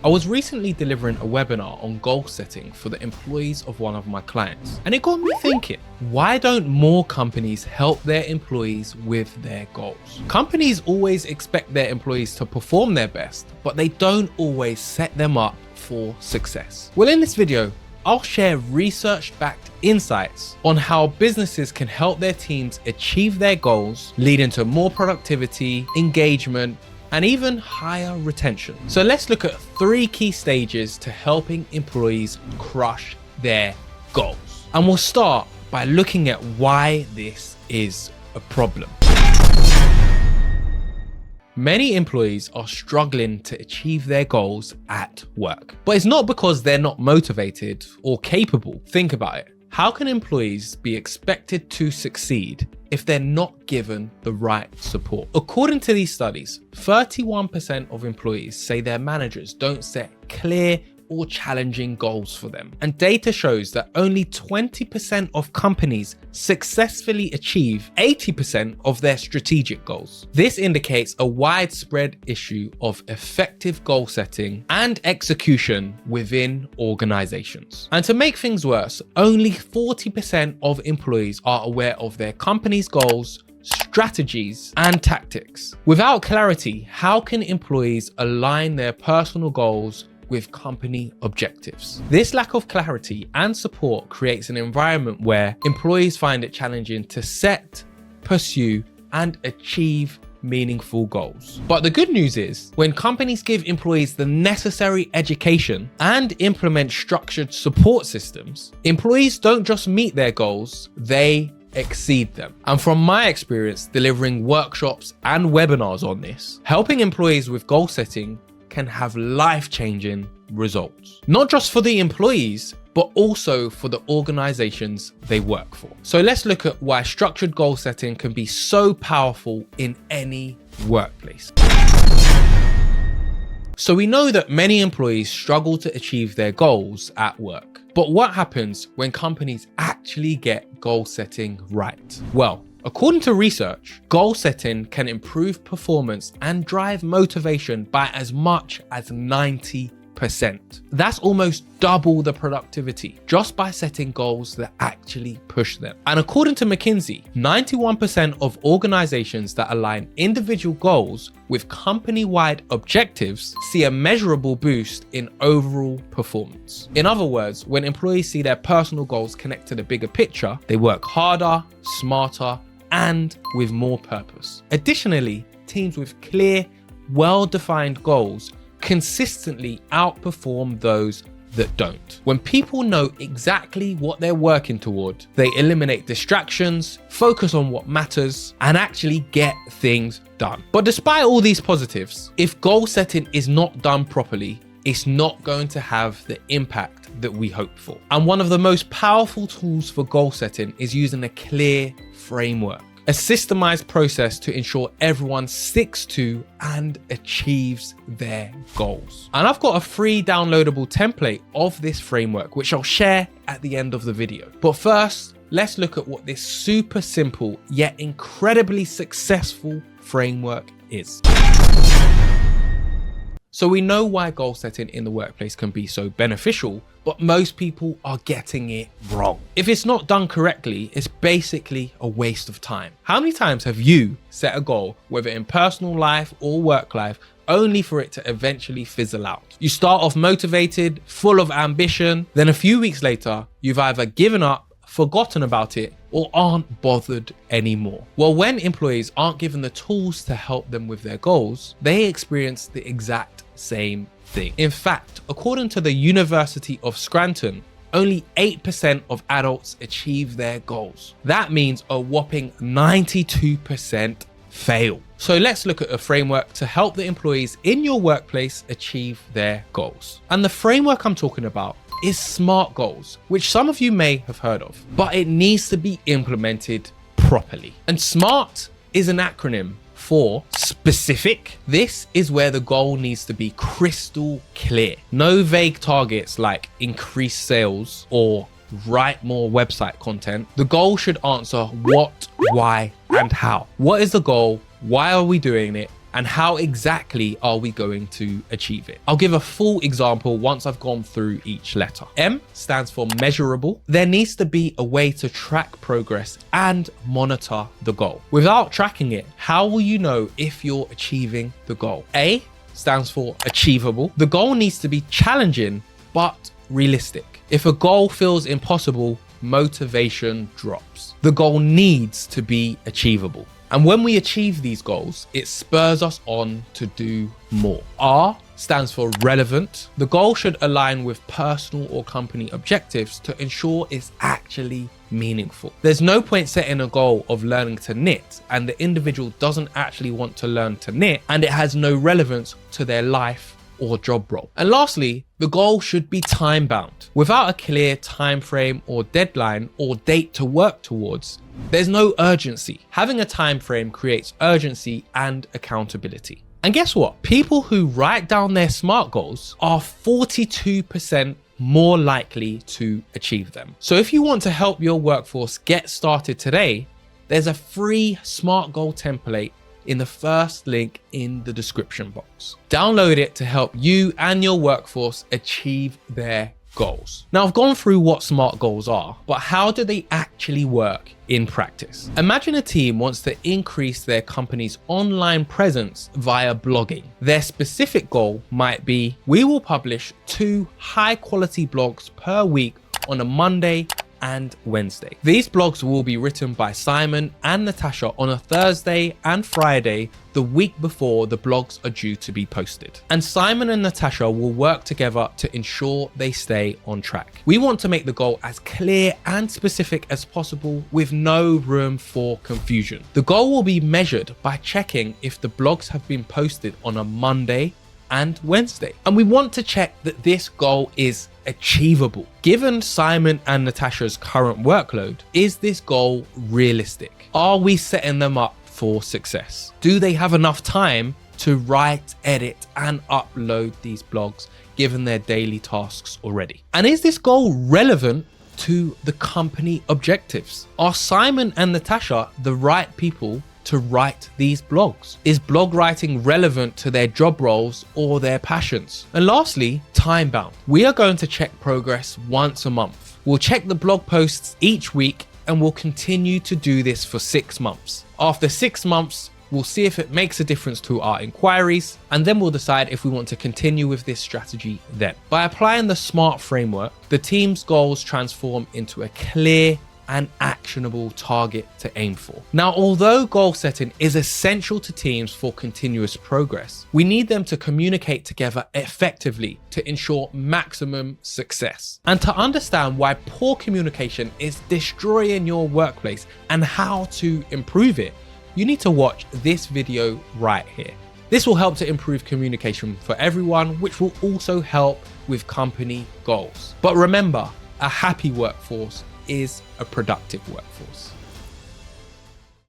I was recently delivering a webinar on goal setting for the employees of one of my clients, and it got me thinking, why don't more companies help their employees with their goals? Companies always expect their employees to perform their best, but they don't always set them up for success. Well, in this video, I'll share research-backed insights on how businesses can help their teams achieve their goals, leading to more productivity, engagement, and even higher retention. So let's look at 3 key stages to helping employees crush their goals. And we'll start by looking at why this is a problem. Many employees are struggling to achieve their goals at work, but it's not because they're not motivated or capable. Think about it. How can employees be expected to succeed if they're not given the right support? According to these studies, 31% of employees say their managers don't set clear or challenging goals for them. And data shows that only 20% of companies successfully achieve 80% of their strategic goals. This indicates a widespread issue of effective goal setting and execution within organizations. And to make things worse, only 40% of employees are aware of their company's goals, strategies, and tactics. Without clarity, how can employees align their personal goals with company objectives? This lack of clarity and support creates an environment where employees find it challenging to set, pursue, and achieve meaningful goals. But the good news is, when companies give employees the necessary education and implement structured support systems, employees don't just meet their goals, they exceed them. And from my experience delivering workshops and webinars on this, helping employees with goal setting can have life-changing results, not just for the employees, but also for the organizations they work for. So let's look at why structured goal setting can be so powerful in any workplace. So we know that many employees struggle to achieve their goals at work. But what happens when companies actually get goal setting right? Well, according to research, goal setting can improve performance and drive motivation by as much as 90%. That's almost double the productivity just by setting goals that actually push them. And according to McKinsey, 91% of organizations that align individual goals with company-wide objectives see a measurable boost in overall performance. In other words, when employees see their personal goals connect to the bigger picture, they work harder, smarter, and with more purpose. Additionally, teams with clear, well-defined goals consistently outperform those that don't. When people know exactly what they're working toward, they eliminate distractions, focus on what matters, and actually get things done. But despite all these positives, if goal setting is not done properly, it's not going to have the impact that we hope for. And one of the most powerful tools for goal setting is using a clear framework, a systemized process to ensure everyone sticks to and achieves their goals. And I've got a free downloadable template of this framework, which I'll share at the end of the video. But first, let's look at what this super simple yet incredibly successful framework is. So we know why goal setting in the workplace can be so beneficial, but most people are getting it wrong. If it's not done correctly, it's basically a waste of time. How many times have you set a goal, whether in personal life or work life, only for it to eventually fizzle out? You start off motivated, full of ambition, then a few weeks later, you've either given up, forgotten about it, or aren't bothered anymore. Well, when employees aren't given the tools to help them with their goals, they experience the exact same thing. In fact, according to the University of Scranton, only 8% of adults achieve their goals. That means a whopping 92% fail. So let's look at a framework to help the employees in your workplace achieve their goals. And the framework I'm talking about is SMART goals, which some of you may have heard of, but it needs to be implemented properly. And SMART is an acronym for specific. This is where the goal needs to be crystal clear. No vague targets like increase sales or write more website content. The goal should answer what, why, and how. What is the goal? Why are we doing it? and how exactly are we going to achieve it? I'll give a full example once I've gone through each letter. M stands for measurable. There needs to be a way to track progress and monitor the goal. Without tracking it, how will you know if you're achieving the goal? A stands for achievable. The goal needs to be challenging but realistic. If a goal feels impossible, motivation drops. The goal needs to be achievable. And when we achieve these goals, it spurs us on to do more. R stands for relevant. The goal should align with personal or company objectives to ensure it's actually meaningful. There's no point setting a goal of learning to knit and the individual doesn't actually want to learn to knit and it has no relevance to their life or job role. And lastly, the goal should be time bound. Without a clear time frame or deadline or date to work towards, there's no urgency. Having a time frame creates urgency and accountability. And guess what? People who write down their SMART goals are 42% more likely to achieve them. So if you want to help your workforce get started today, there's a free SMART goal template in the first link in the description box. Download it to help you and your workforce achieve their goals. Now, I've gone through what SMART goals are, but how do they actually work in practice? Imagine a team wants to increase their company's online presence via blogging. Their specific goal might be, we will publish 2 high-quality blogs per week on a Monday and Wednesday. These blogs will be written by Simon and Natasha on a Thursday and Friday, the week before the blogs are due to be posted. And Simon and Natasha will work together to ensure they stay on track. We want to make the goal as clear and specific as possible with no room for confusion. The goal will be measured by checking if the blogs have been posted on a Monday and Wednesday. And we want to check that this goal is achievable. Given Simon and Natasha's current workload, is this goal realistic? Are we setting them up for success? Do they have enough time to write, edit, and upload these blogs given their daily tasks already? And is this goal relevant to the company objectives? Are Simon and Natasha the right people to write these blogs? Is blog writing relevant to their job roles or their passions? And lastly, time bound. We are going to check progress once a month. We'll check the blog posts each week and we'll continue to do this for 6 months. After 6 months, we'll see if it makes a difference to our inquiries, and then we'll decide if we want to continue with this strategy then. By applying the SMART framework, the team's goals transform into a clear and actionable target to aim for. Now, although goal setting is essential to teams for continuous progress, we need them to communicate together effectively to ensure maximum success. And to understand why poor communication is destroying your workplace and how to improve it, you need to watch this video right here. This will help to improve communication for everyone, which will also help with company goals. But remember, a happy workforce is a productive workforce.